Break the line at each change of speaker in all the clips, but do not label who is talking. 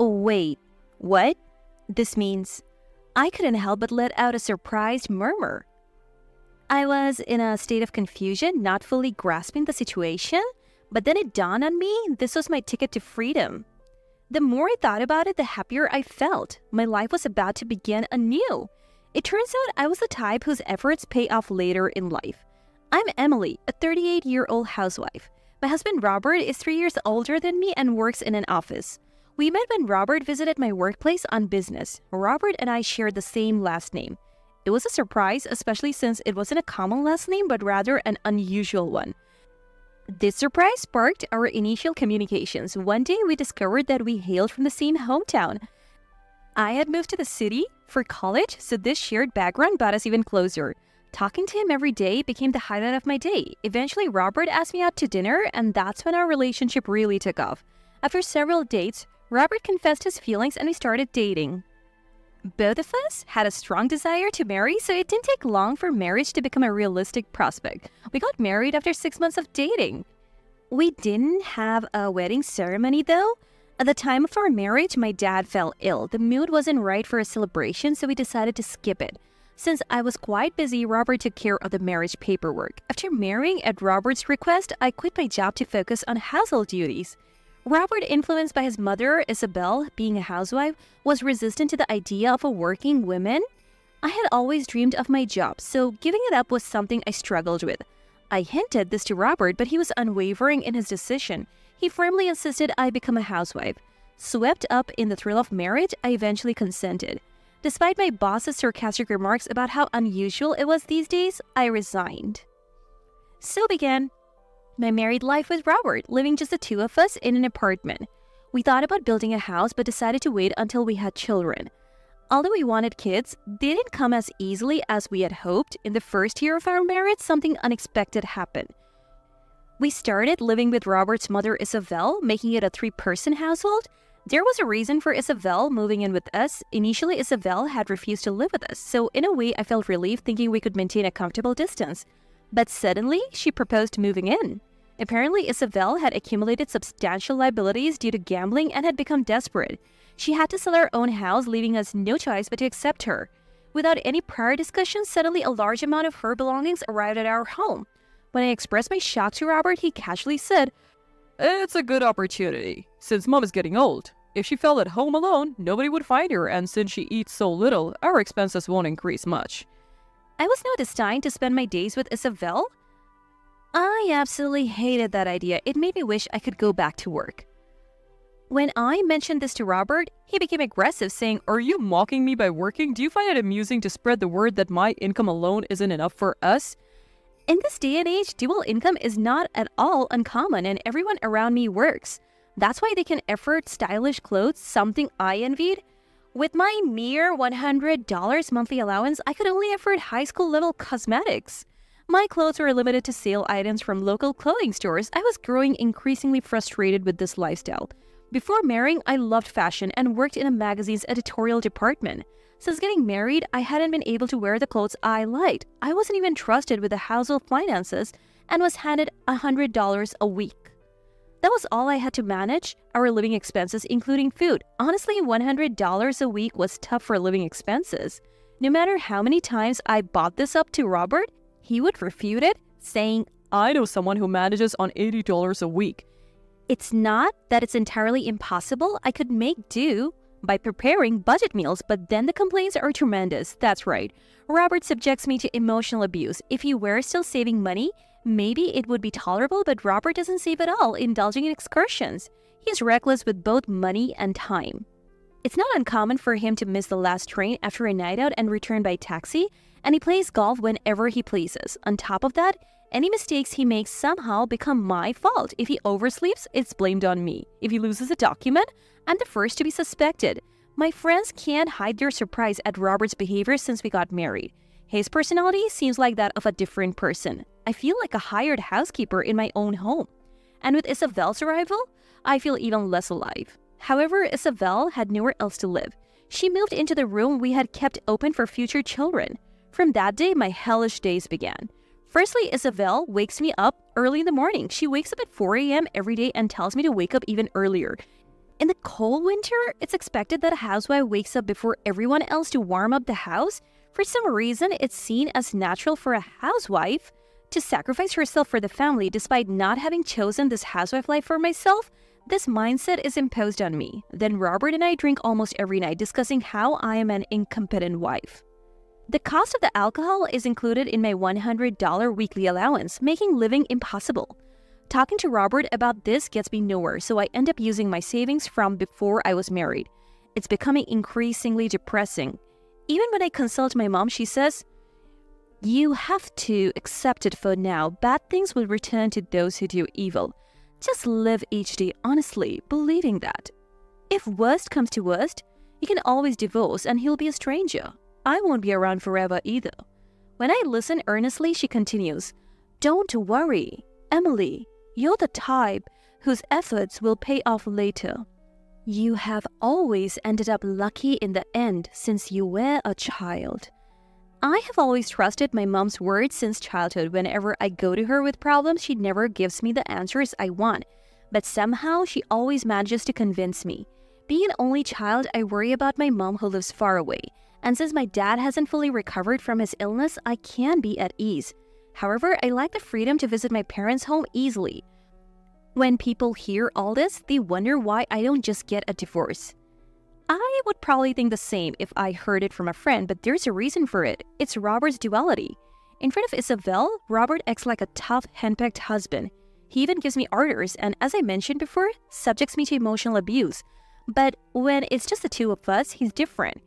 Oh, wait, what? This means I couldn't help but let out a surprised murmur. I was in a state of confusion, not fully grasping the situation, but then it dawned on me this was my ticket to freedom. The more I thought about it, the happier I felt. My life was about to begin anew. It turns out I was the type whose efforts pay off later in life. I'm Emily, a 38-year-old housewife. My husband Robert is 3 years older than me and works in an office. We met when Robert visited my workplace on business. Robert and I shared the same last name. It was a surprise, especially since it wasn't a common last name, but rather an unusual one. This surprise sparked our initial communications. One day, we discovered that we hailed from the same hometown. I had moved to the city for college, so this shared background brought us even closer. Talking to him every day became the highlight of my day. Eventually, Robert asked me out to dinner, and that's when our relationship really took off. After several dates, Robert confessed his feelings and we started dating. Both of us had a strong desire to marry, so it didn't take long for marriage to become a realistic prospect. We got married after 6 months of dating. We didn't have a wedding ceremony though. At the time of our marriage, my dad fell ill. The mood wasn't right for a celebration, so we decided to skip it. Since I was quite busy, Robert took care of the marriage paperwork. After marrying at Robert's request, I quit my job to focus on household duties. Robert, influenced by his mother, Isabel, being a housewife, was resistant to the idea of a working woman. I had always dreamed of my job, so giving it up was something I struggled with. I hinted this to Robert, but he was unwavering in his decision. He firmly insisted I become a housewife. Swept up in the thrill of marriage, I eventually consented. Despite my boss's sarcastic remarks about how unusual it was these days, I resigned. So began my married life with Robert, living just the two of us in an apartment. We thought about building a house but decided to wait until we had children. Although we wanted kids, they didn't come as easily as we had hoped. In the first year of our marriage, something unexpected happened. We started living with Robert's mother, Isabel, making it a 3-person household. There was a reason for Isabel moving in with us. Initially, Isabel had refused to live with us, so in a way I felt relieved thinking we could maintain a comfortable distance. But suddenly, she proposed moving in. Apparently, Isabel had accumulated substantial liabilities due to gambling and had become desperate. She had to sell her own house, leaving us no choice but to accept her. Without any prior discussion, suddenly a large amount of her belongings arrived at our home. When I expressed my shock to Robert, he casually said,
"It's a good opportunity, since Mom is getting old. If she fell at home alone, nobody would find her, and since she eats so little, our expenses won't increase much."
I was now destined to spend my days with Isabel. I absolutely hated that idea. It made me wish I could go back to work. When I mentioned this to Robert, he became aggressive, saying,
"Are you mocking me by working? Do you find it amusing to spread the word that my income alone isn't enough for us?"
In this day and age, dual income is not at all uncommon and everyone around me works. That's why they can afford stylish clothes, something I envied. With my mere $100 monthly allowance, I could only afford high school level cosmetics. My clothes were limited to sale items from local clothing stores. I was growing increasingly frustrated with this lifestyle. Before marrying, I loved fashion and worked in a magazine's editorial department. Since getting married, I hadn't been able to wear the clothes I liked. I wasn't even trusted with the household finances and was handed $100 a week. That was all I had to manage, our living expenses, including food. Honestly, $100 a week was tough for living expenses. No matter how many times I brought this up to Robert, he would refute it, saying,
"I know someone who manages on $80 a week."
It's not that it's entirely impossible. I could make do by preparing budget meals, but then the complaints are tremendous. That's right. Robert subjects me to emotional abuse. If he were still saving money, maybe it would be tolerable, but Robert doesn't save at all, indulging in excursions. He's reckless with both money and time. It's not uncommon for him to miss the last train after a night out and return by taxi, and he plays golf whenever he pleases. On top of that, any mistakes he makes somehow become my fault. If he oversleeps, it's blamed on me. If he loses a document, I'm the first to be suspected. My friends can't hide their surprise at Robert's behavior since we got married. His personality seems like that of a different person. I feel like a hired housekeeper in my own home. And with Isabel's arrival, I feel even less alive. However, Isabel had nowhere else to live. She moved into the room we had kept open for future children. From that day, my hellish days began. Firstly, Isabel wakes me up early in the morning. She wakes up at 4 a.m. every day and tells me to wake up even earlier. In the cold winter, it's expected that a housewife wakes up before everyone else to warm up the house. For some reason, it's seen as natural for a housewife to sacrifice herself for the family despite not having chosen this housewife life for myself. This mindset is imposed on me. Then Robert and I drink almost every night, discussing how I am an incompetent wife. The cost of the alcohol is included in my $100 weekly allowance, making living impossible. Talking to Robert about this gets me nowhere, so I end up using my savings from before I was married. It's becoming increasingly depressing. Even when I consult my mom, she says, "You have to accept it for now. Bad things will return to those who do evil. Just live each day honestly, believing that. If worst comes to worst, you can always divorce and he'll be a stranger. I won't be around forever either." When I listen earnestly, she continues, "Don't worry, Emily. You're the type whose efforts will pay off later. You have always ended up lucky in the end since you were a child." I have always trusted my mom's words since childhood. Whenever I go to her with problems, she never gives me the answers I want. But somehow, she always manages to convince me. Being an only child, I worry about my mom who lives far away. And since my dad hasn't fully recovered from his illness, I can be at ease. However, I like the freedom to visit my parents' home easily. When people hear all this, they wonder why I don't just get a divorce. I would probably think the same if I heard it from a friend, but there's a reason for it. It's Robert's duality. In front of Isabel, Robert acts like a tough, henpecked husband. He even gives me orders and, as I mentioned before, subjects me to emotional abuse. But when it's just the two of us, he's different.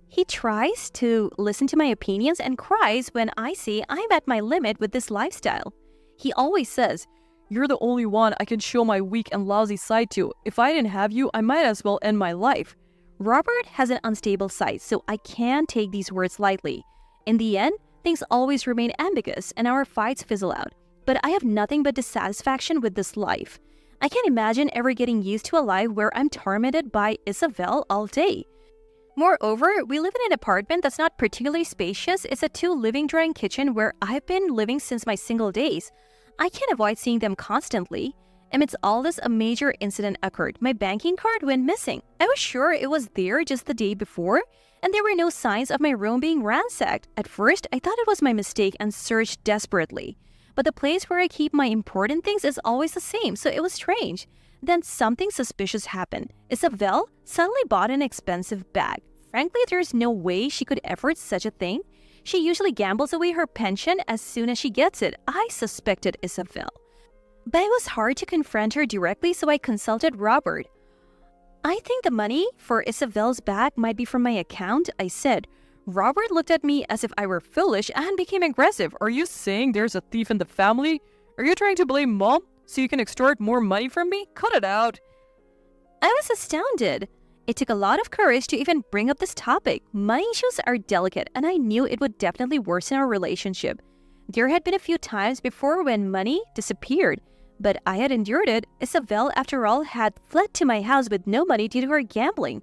He tries to listen to my opinions and cries when I say I'm at my limit with this lifestyle. He always says, "You're the only one I can show my weak and lousy side to. If I didn't have you, I might as well end my life." Robert has an unstable side, so I can't take these words lightly. In the end, things always remain ambiguous and our fights fizzle out. But I have nothing but dissatisfaction with this life. I can't imagine ever getting used to a life where I'm tormented by Isabel all day. Moreover, we live in an apartment that's not particularly spacious. It's a 2 living drawing kitchen where I've been living since my single days. I can't avoid seeing them constantly. Amidst all this, a major incident occurred. My banking card went missing. I was sure it was there just the day before, and there were no signs of my room being ransacked. At first, I thought it was my mistake and searched desperately. But the place where I keep my important things is always the same, so it was strange. Then something suspicious happened. Isabel suddenly bought an expensive bag. Frankly, there's no way she could afford such a thing. She usually gambles away her pension as soon as she gets it. I suspected Isabel. But it was hard to confront her directly, so I consulted Robert. "I think the money for Isabel's bag might be from my account," I said. Robert looked at me as if I were foolish and became aggressive.
"Are you saying there's a thief in the family? Are you trying to blame Mom so you can extort more money from me? Cut it out."
I was astounded. It took a lot of courage to even bring up this topic. Money issues are delicate, and I knew it would definitely worsen our relationship. There had been a few times before when money disappeared, but I had endured it. Isabel, after all, had fled to my house with no money due to her gambling.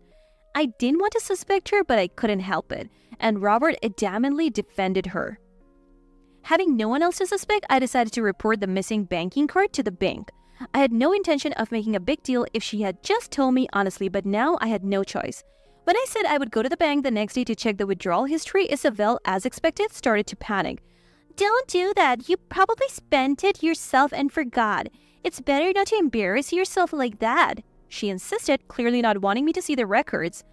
I didn't want to suspect her, but I couldn't help it, and Robert adamantly defended her. Having no one else to suspect, I decided to report the missing banking card to the bank. I had no intention of making a big deal if she had just told me honestly, but now I had no choice. When I said I would go to the bank the next day to check the withdrawal history, Isabel, as expected, started to panic. "Don't do that. You probably spent it yourself and forgot. It's better not to embarrass yourself like that," she insisted, clearly not wanting me to see the records.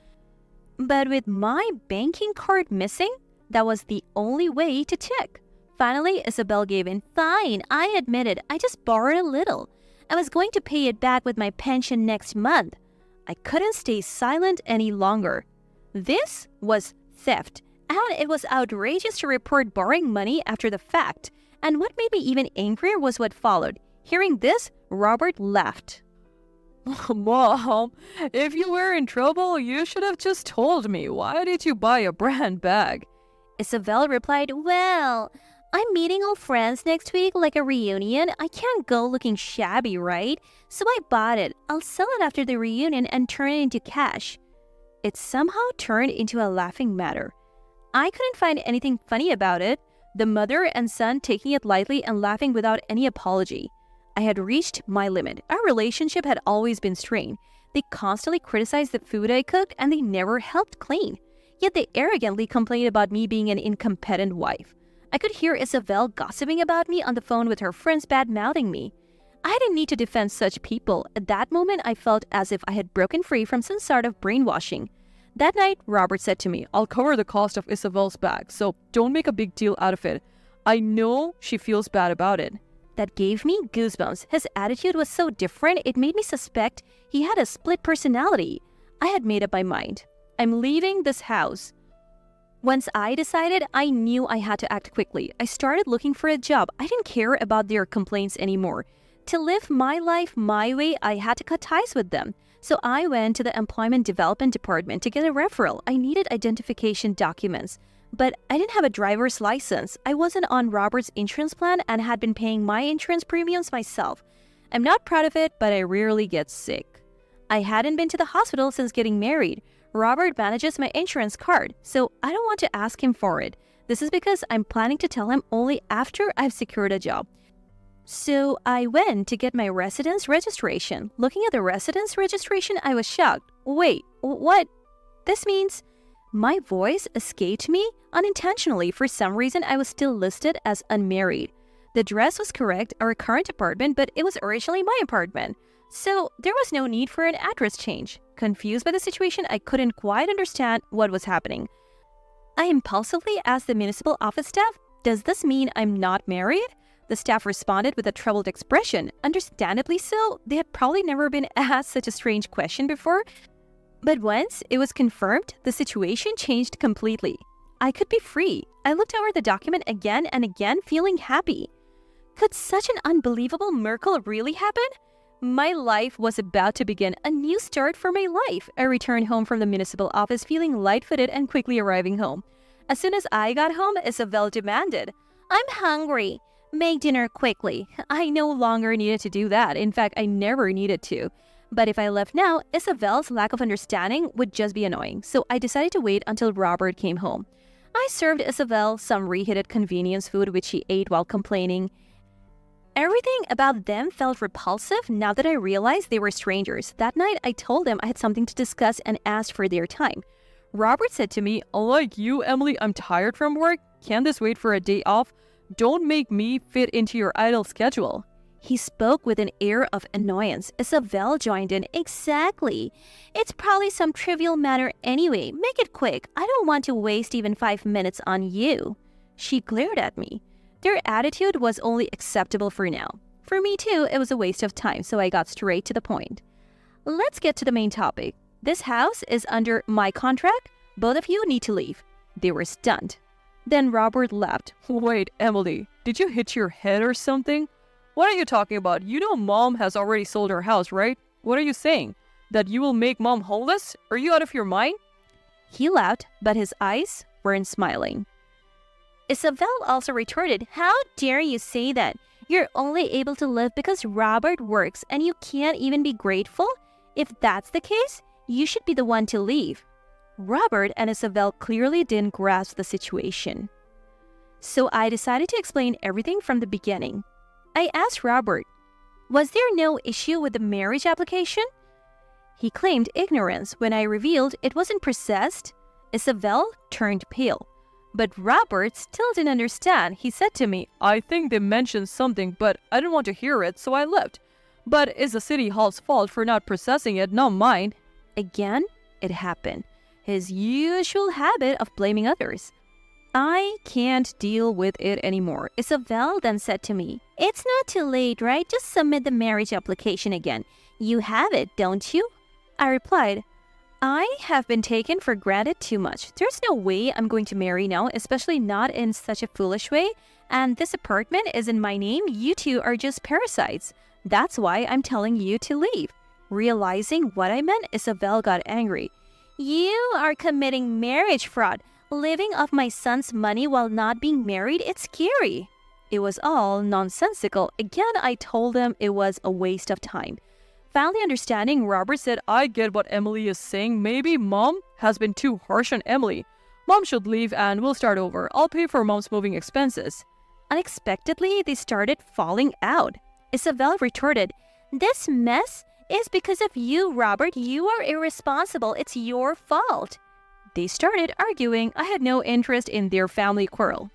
But with my banking card missing, that was the only way to check. Finally, Isabel gave in. "Fine, I admit it. I just borrowed a little. I was going to pay it back with my pension next month." I couldn't stay silent any longer. This was theft, and it was outrageous to report borrowing money after the fact. And what made me even angrier was what followed. Hearing this, Robert laughed.
"Mom, if you were in trouble, you should have just told me. Why did you buy a brand bag?"
Isabel replied, "Well, I'm meeting old friends next week, like a reunion. I can't go looking shabby, right? So I bought it. I'll sell it after the reunion and turn it into cash." It somehow turned into a laughing matter. I couldn't find anything funny about it. The mother and son taking it lightly and laughing without any apology. I had reached my limit. Our relationship had always been strained. They constantly criticized the food I cooked and they never helped clean. Yet they arrogantly complained about me being an incompetent wife. I could hear Isabel gossiping about me on the phone with her friends bad-mouthing me. I didn't need to defend such people. At that moment, I felt as if I had broken free from some sort of brainwashing. That night, Robert said to me,
I'll cover the cost of Isabel's bag, so don't make a big deal out of it. I know she feels bad about it.
That gave me goosebumps. His attitude was so different, it made me suspect he had a split personality. I had made up my mind. I'm leaving this house. Once I decided, I knew I had to act quickly. I started looking for a job. I didn't care about their complaints anymore. To live my life my way, I had to cut ties with them. So I went to the Employment Development Department to get a referral. I needed identification documents. But I didn't have a driver's license. I wasn't on Robert's insurance plan and had been paying my insurance premiums myself. I'm not proud of it, but I rarely get sick. I hadn't been to the hospital since getting married. Robert manages my insurance card, so I don't want to ask him for it. This is because I'm planning to tell him only after I've secured a job. So I went to get my residence registration. Looking at the residence registration, I was shocked. Wait, what? This means my voice escaped me unintentionally. For some reason, I was still listed as unmarried. The address was correct, our current apartment, but it was originally my apartment. So there was no need for an address change. Confused by the situation, I couldn't quite understand what was happening. I impulsively asked the municipal office staff, "Does this mean I'm not married?" The staff responded with a troubled expression. Understandably so, they had probably never been asked such a strange question before. But once it was confirmed, the situation changed completely. I could be free. I looked over the document again and again, feeling happy. Could such an unbelievable miracle really happen? My life was about to begin, a new start for my life. I returned home from the municipal office feeling light-footed and quickly arriving home. As soon as I got home, Isabel demanded, "I'm hungry. Make dinner quickly." I no longer needed to do that. In fact, I never needed to. But if I left now, Isabel's lack of understanding would just be annoying. So I decided to wait until Robert came home. I served Isabel some reheated convenience food which she ate while complaining. Everything about them felt repulsive now that I realized they were strangers. That night, I told them I had something to discuss and asked for their time.
Robert said to me, "Like you, Emily, I'm tired from work. Can this wait for a day off? Don't make me fit into your idle schedule."
He spoke with an air of annoyance. Isabel joined in. "Exactly. It's probably some trivial matter anyway. Make it quick. I don't want to waste even 5 minutes on you." She glared at me. Their attitude was only acceptable for now. For me too, it was a waste of time, so I got straight to the point. Let's get to the main topic. This house is under my contract. Both of you need to leave. They were stunned. Then Robert laughed.
"Wait, Emily, did you hit your head or something? What are you talking about? You know Mom has already sold her house, right? What are you saying? That you will make Mom homeless? Are you out of your mind?"
He laughed, but his eyes weren't smiling. Isabel also retorted, "How dare you say that? You're only able to live because Robert works and you can't even be grateful? If that's the case, you should be the one to leave." Robert and Isabel clearly didn't grasp the situation. So I decided to explain everything from the beginning. I asked Robert, "Was there no issue with the marriage application?" He claimed ignorance when I revealed it wasn't processed. Isabel turned pale. But Robert still didn't understand. He said to me,
"I think they mentioned something, but I didn't want to hear it, so I left. But it's the city hall's fault for not processing it, not mine."
Again, it happened. His usual habit of blaming others. I can't deal with it anymore. Isabel then said to me, "It's not too late, right? Just submit the marriage application again. You have it, don't you?" I replied, "I have been taken for granted too much. There's no way I'm going to marry now, especially not in such a foolish way. And this apartment is in my name. You two are just parasites. That's why I'm telling you to leave." Realizing what I meant, Isabel got angry. "You are committing marriage fraud. Living off my son's money while not being married, it's scary." It was all nonsensical. Again, I told them it was a waste of time. Finally understanding, Robert said,
"I get what Emily is saying. Maybe Mom has been too harsh on Emily. Mom should leave and we'll start over. I'll pay for Mom's moving expenses." Unexpectedly, they started falling out. Isabel retorted, "This mess
It's because of you, Robert. You are irresponsible. It's your fault. They started arguing. I had no interest in their family quarrel.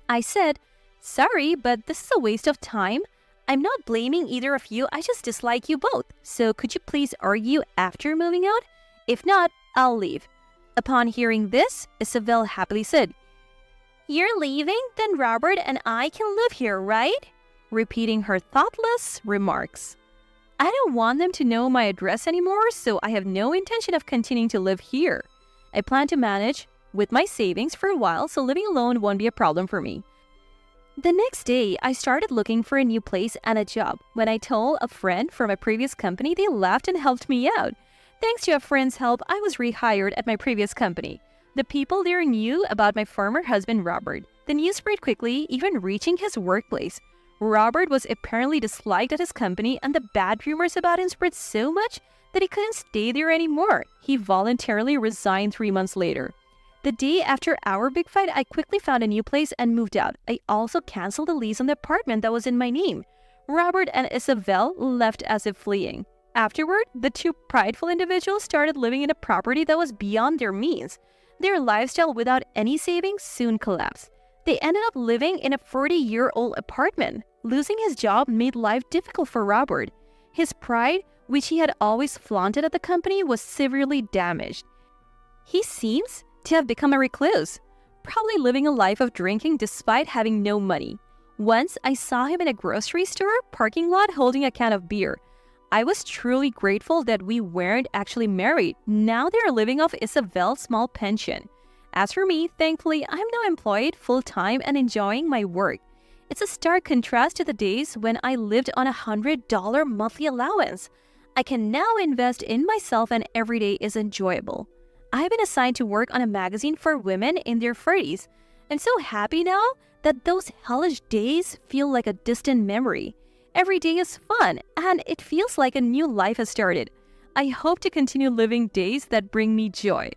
I said, sorry, but this is a waste of time. I'm not blaming either of you. I just dislike you both. So could you please argue after moving out? If not, I'll leave. Upon hearing this, Isabel happily said, you're leaving? Then Robert and I can live here, right? Repeating her thoughtless remarks. I don't want them to know my address anymore, so I have no intention of continuing to live here. I plan to manage with my savings for a while, so living alone won't be a problem for me. The next day, I started looking for a new place and a job. When I told a friend from a previous company, they laughed and helped me out. Thanks to a friend's help, I was rehired at my previous company. The people there knew about my former husband, Robert. The news spread quickly, even reaching his workplace. Robert was apparently disliked at his company, and the bad rumors about him spread so much that he couldn't stay there anymore. He voluntarily resigned 3 months later. The day after our big fight, I quickly found a new place and moved out. I also canceled the lease on the apartment that was in my name. Robert and Isabel left as if fleeing. Afterward, the two prideful individuals started living in a property that was beyond their means. Their lifestyle without any savings soon collapsed. They ended up living in a 40-year-old apartment. Losing his job made life difficult for Robert. His pride, which he had always flaunted at the company, was severely damaged. He seems to have become a recluse, probably living a life of drinking despite having no money. Once, I saw him in a grocery store parking lot holding a can of beer. I was truly grateful that we weren't actually married. Now they're living off Isabel's small pension. As for me, thankfully, I'm now employed full-time and enjoying my work. It's a stark contrast to the days when I lived on $100 monthly allowance. I can now invest in myself and every day is enjoyable. I've been assigned to work on a magazine for women in their 30s. I'm so happy now that those hellish days feel like a distant memory. Every day is fun, and it feels like a new life has started. I hope to continue living days that bring me joy.